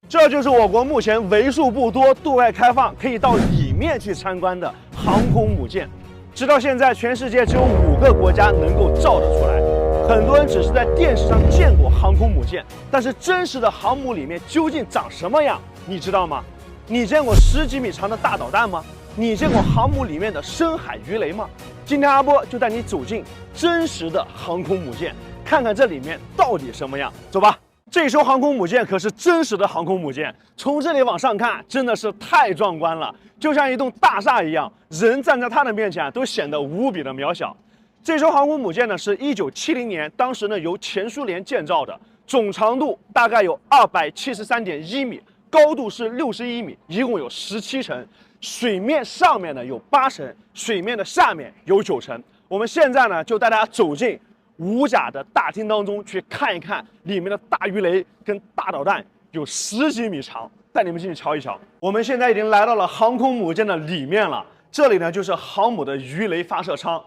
这就是我国目前为数不多对外开放可以到里面去参观的航空母舰。直到现在，全世界只有5个国家能够造得出来。很多人只是在电视上见过航空母舰，但是真实的航母里面究竟长什么样，你知道吗？你见过10几米长的大导弹吗？你见过航母里面的深海鱼雷吗？今天阿波就带你走进真实的航空母舰，看看这里面到底什么样。走吧。这艘航空母舰可是真实的航空母舰，从这里往上看，真的是太壮观了，就像一栋大厦一样，人站在它的面前都显得无比的渺小。这艘航空母舰呢，是1970年，当时呢由前苏联建造的，总长度大概有273.1米，高度是61米，一共有17层，水面上面呢有8层，水面的下面有9层。我们现在呢就带大家走进五甲的大厅当中去看一看，里面的大鱼雷跟大导弹有10几米长，带你们进去瞧一瞧。我们现在已经来到了航空母舰的里面了，这里呢就是航母的鱼雷发射舱，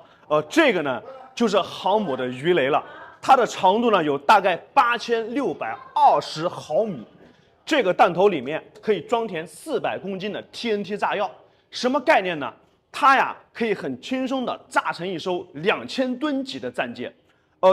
这个呢就是航母的鱼雷了，它的长度呢有大概8620毫米，这个弹头里面可以装填400公斤的 TNT 炸药，什么概念呢？它呀可以很轻松的炸成一艘2000吨级的战舰。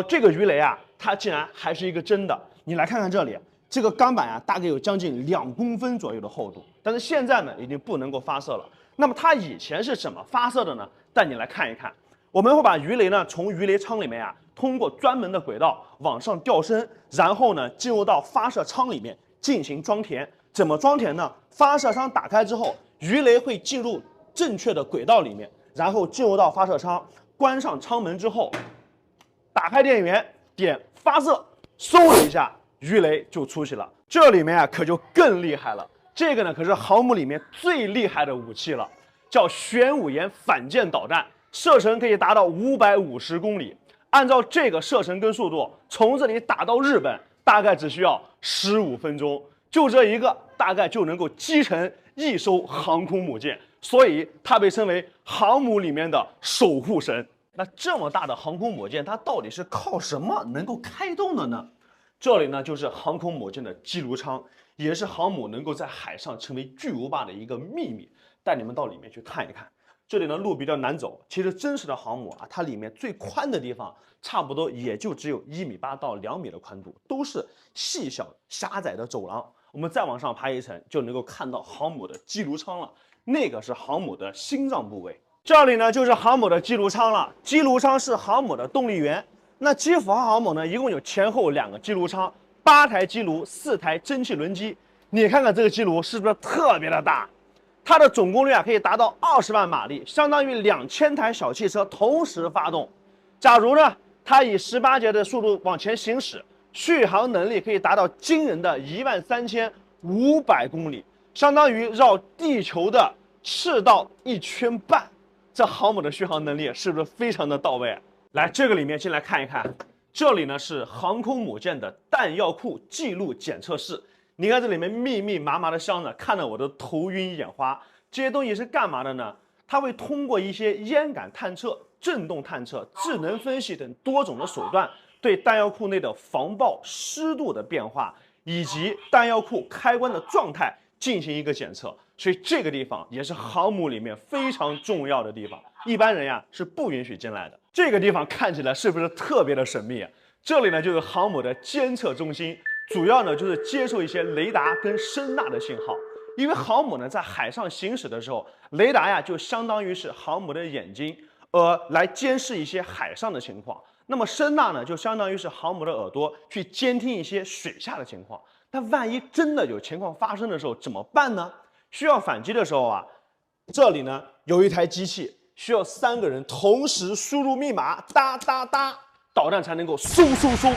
这个鱼雷啊，它竟然还是一个真的。你来看看这里，这个钢板啊，大概有将近2公分左右的厚度。但是现在呢，已经不能够发射了。那么它以前是怎么发射的呢？带你来看一看。我们会把鱼雷呢从鱼雷舱里面啊，通过专门的轨道往上吊升，然后呢进入到发射舱里面进行装填。怎么装填呢？发射舱打开之后，鱼雷会进入正确的轨道里面，然后进入到发射舱，关上舱门之后。打开电源，点发射，嗖的一下，鱼雷就出去了。这里面啊可就更厉害了，这个呢可是航母里面最厉害的武器了，叫玄武岩反舰导弹，射程可以达到550公里。按照这个射程跟速度，从这里打到日本大概只需要15分钟，就这一个大概就能够击沉一艘航空母舰，所以它被称为航母里面的守护神。那这么大的航空母舰，它到底是靠什么能够开动的呢？这里呢就是航空母舰的机炉舱，也是航母能够在海上成为巨无霸的一个秘密。带你们到里面去看一看。这里呢路比较难走，其实真实的航母啊，它里面最宽的地方差不多也就只有1.8米到2米的宽度，都是细小狭窄的走廊。我们再往上爬一层，就能够看到航母的机炉舱了，那个是航母的心脏部位。这里呢就是航母的机炉舱了，机炉舱是航母的动力源。那基辅号航母呢，一共有前后2个机炉舱，8台机炉，4台蒸汽轮机。你看看这个机炉是不是特别的大？它的总功率啊可以达到20万马力，相当于2000台小汽车同时发动。假如呢它以18节的速度往前行驶，续航能力可以达到惊人的13500公里，相当于绕地球的赤道1圈半。这航母的续航能力是不是非常的到位？来，这个里面进来看一看，这里呢是航空母舰的弹药库记录检测室。你看这里面密密麻麻的箱子，看得我都头晕眼花。这些东西是干嘛的呢？它会通过一些烟感探测、振动探测、智能分析等多种的手段，对弹药库内的防爆、湿度的变化以及弹药库开关的状态进行一个检测。所以这个地方也是航母里面非常重要的地方，一般人呀是不允许进来的。这个地方看起来是不是特别的神秘啊？这里呢就是航母的监测中心，主要呢就是接受一些雷达跟声呐的信号。因为航母呢在海上行驶的时候，雷达呀就相当于是航母的眼睛，来监视一些海上的情况。那么声呐呢就相当于是航母的耳朵，去监听一些水下的情况。但万一真的有情况发生的时候怎么办呢？需要反击的时候啊，这里呢有一台机器，需要3个人同时输入密码，哒哒哒，导弹才能够嗖嗖嗖，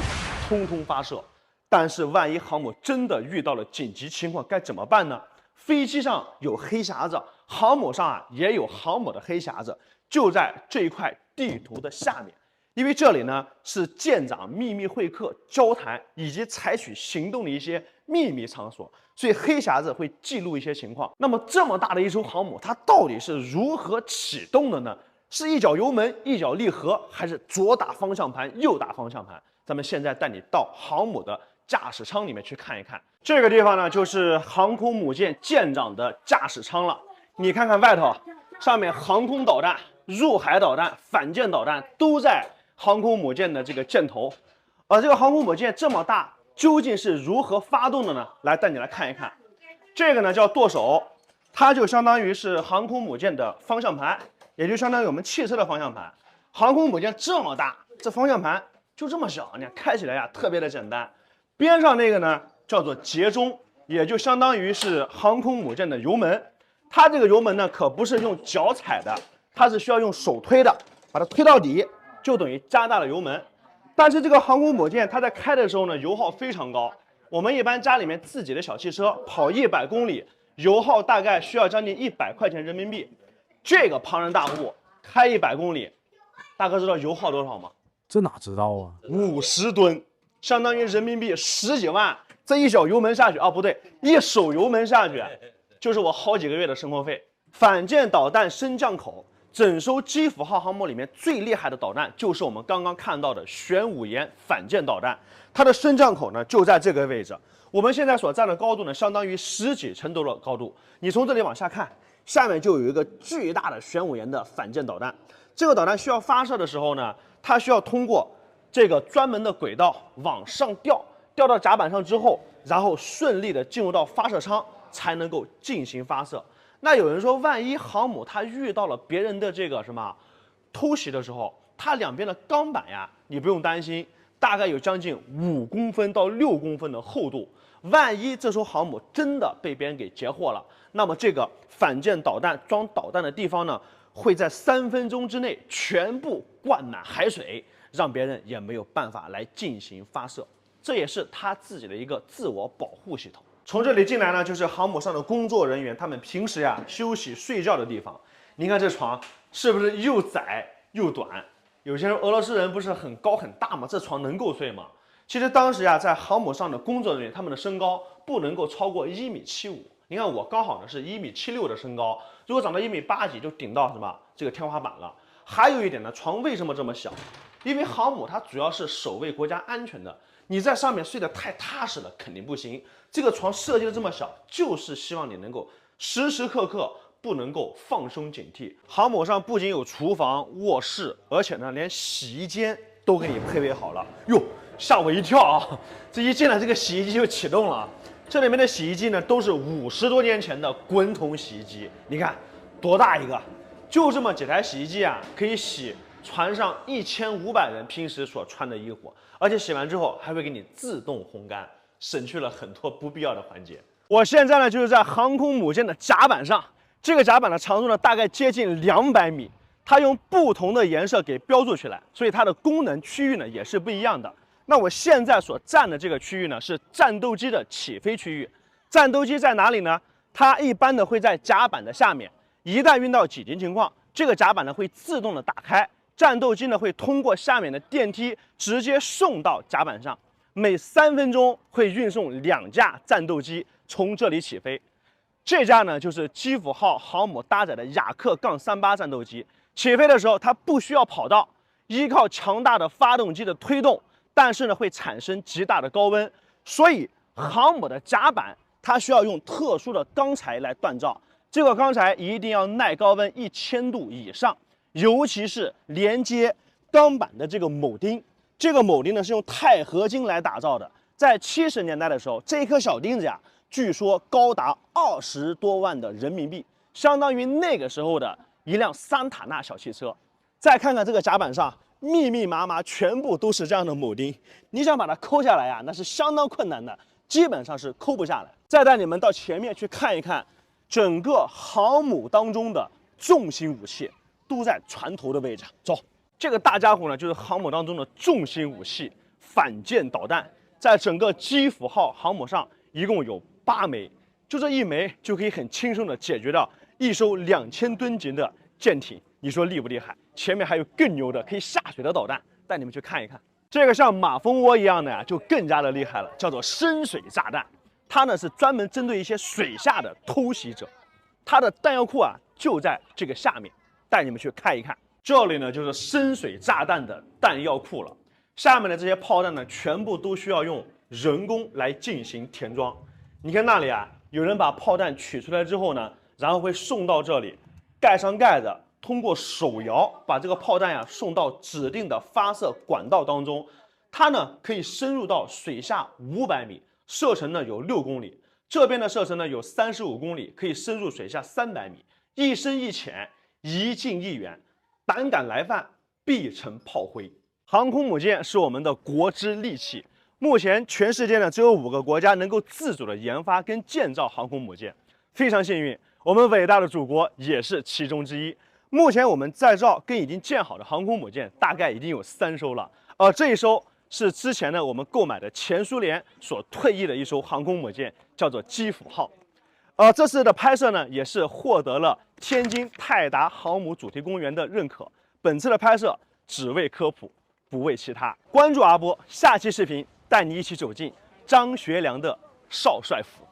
通通发射。但是万一航母真的遇到了紧急情况，该怎么办呢？飞机上有黑匣子，航母上啊也有航母的黑匣子，就在这一块地图的下面。因为这里呢是舰长秘密会客、交谈以及采取行动的一些秘密场所，所以黑匣子会记录一些情况。那么这么大的一艘航母，它到底是如何启动的呢？是一脚油门一脚离合，还是左打方向盘右打方向盘？咱们现在带你到航母的驾驶舱里面去看一看。这个地方呢，就是航空母舰舰长的驾驶舱了。你看看外头，上面航空导弹、入海导弹、反舰导弹都在航空母舰的这个舰头。而这个航空母舰这么大，究竟是如何发动的呢？来带你来看一看。这个呢叫舵手，它就相当于是航空母舰的方向盘，也就相当于我们汽车的方向盘。航空母舰这么大，这方向盘就这么小，你看开起来呀特别的简单。边上那个呢叫做节中，也就相当于是航空母舰的油门。它这个油门呢可不是用脚踩的，它是需要用手推的，把它推到底，就等于加大了油门。但是这个航空母舰它在开的时候呢，油耗非常高。我们一般家里面自己的小汽车跑100公里，油耗大概需要将近100块钱人民币。这个庞然大物开100公里，大哥知道油耗多少吗？这哪知道啊？50吨，相当于人民币10几万。这一脚油门下去啊，不对，一手油门下去，就是我好几个月的生活费。反舰导弹升降口。整艘基辅号航母里面最厉害的导弹就是我们刚刚看到的玄武岩反舰导弹，它的升降口呢就在这个位置。我们现在所站的高度呢，相当于10几层楼的高度。你从这里往下看，下面就有一个巨大的玄武岩的反舰导弹。这个导弹需要发射的时候呢，它需要通过这个专门的轨道往上吊，吊到甲板上之后，然后顺利的进入到发射舱，才能够进行发射。那有人说，万一航母它遇到了别人的这个什么偷袭的时候，它两边的钢板呀，你不用担心，大概有将近5公分到6公分的厚度。万一这艘航母真的被别人给截获了，那么这个反舰导弹装导弹的地方呢，会在3分钟之内全部灌满海水，让别人也没有办法来进行发射。这也是它自己的一个自我保护系统。从这里进来呢，就是航母上的工作人员，他们平时呀休息睡觉的地方。您看这床是不是又窄又短？有些人俄罗斯人不是很高很大吗？这床能够睡吗？其实当时呀，在航母上的工作人员，他们的身高不能够超过1.75米。你看我刚好呢是1.76米的身高，如果长到1.8几米就顶到什么这个天花板了。还有一点呢，床为什么这么小？因为航母它主要是守卫国家安全的，你在上面睡得太踏实了肯定不行。这个床设计的这么小，就是希望你能够时时刻刻不能够放松警惕。航母上不仅有厨房、卧室，而且呢，连洗衣间都给你配备好了。哟，吓我一跳啊！这一进来，这个洗衣机就启动了。这里面的洗衣机呢，都是50多年前的滚筒洗衣机。你看多大一个？就这么几台洗衣机啊，可以洗船上1500人平时所穿的衣服，而且洗完之后还会给你自动烘干。省去了很多不必要的环节。我现在呢就是在航空母舰的甲板上，这个甲板的长度呢大概接近200米，它用不同的颜色给标注起来，所以它的功能区域呢也是不一样的。那我现在所站的这个区域呢是战斗机的起飞区域。战斗机在哪里呢？它一般的会在甲板的下面，一旦遇到紧急情况，这个甲板呢会自动的打开，战斗机呢会通过下面的电梯直接送到甲板上。每3分钟会运送2架战斗机从这里起飞。这架呢就是基辅号航母搭载的雅克杠38战斗机。起飞的时候它不需要跑道，依靠强大的发动机的推动，但是呢会产生极大的高温，所以航母的甲板它需要用特殊的钢材来锻造。这个钢材一定要耐高温1000度以上，尤其是连接钢板的这个铆钉。这个铆钉呢是用钛合金来打造的，在70年代的时候，这一颗小钉子呀，据说高达20多万的人民币，相当于那个时候的一辆桑塔纳小汽车。再看看这个甲板上，密密麻麻，全部都是这样的铆钉，你想把它抠下来呀，那是相当困难的，基本上是抠不下来。再带你们到前面去看一看，整个航母当中的重型武器都在船头的位置。走。这个大家伙呢，就是航母当中的重型武器——反舰导弹。在整个基辅号航母上，一共有8枚，就这1枚就可以很轻松的解决掉一艘2000吨级的舰艇。你说厉不厉害？前面还有更牛的可以下水的导弹，带你们去看一看。这个像马蜂窝一样的呀，就更加的厉害了，叫做深水炸弹。它呢是专门针对一些水下的偷袭者。它的弹药库啊就在这个下面，带你们去看一看。这里呢就是深水炸弹的弹药库了，下面的这些炮弹呢，全部都需要用人工来进行填装。你看那里啊，有人把炮弹取出来之后呢，然后会送到这里，盖上盖子，通过手摇把这个炮弹呀送到指定的发射管道当中。它呢可以深入到水下500米，射程呢有6公里。这边的射程呢有35公里，可以深入水下300米，一深一浅，一近一远，胆敢来犯，必成炮灰。航空母舰是我们的国之利器，目前全世界呢只有5个国家能够自主的研发跟建造航空母舰，非常幸运，我们伟大的祖国也是其中之一。目前我们在造跟已经建好的航空母舰大概已经有3艘了，这一艘是之前呢我们购买的前苏联所退役的一艘航空母舰，叫做基辅号。这次的拍摄呢也是获得了天津泰达航母主题公园的认可。本次的拍摄只为科普，不为其他。关注阿波，下期视频带你一起走进张学良的少帅府。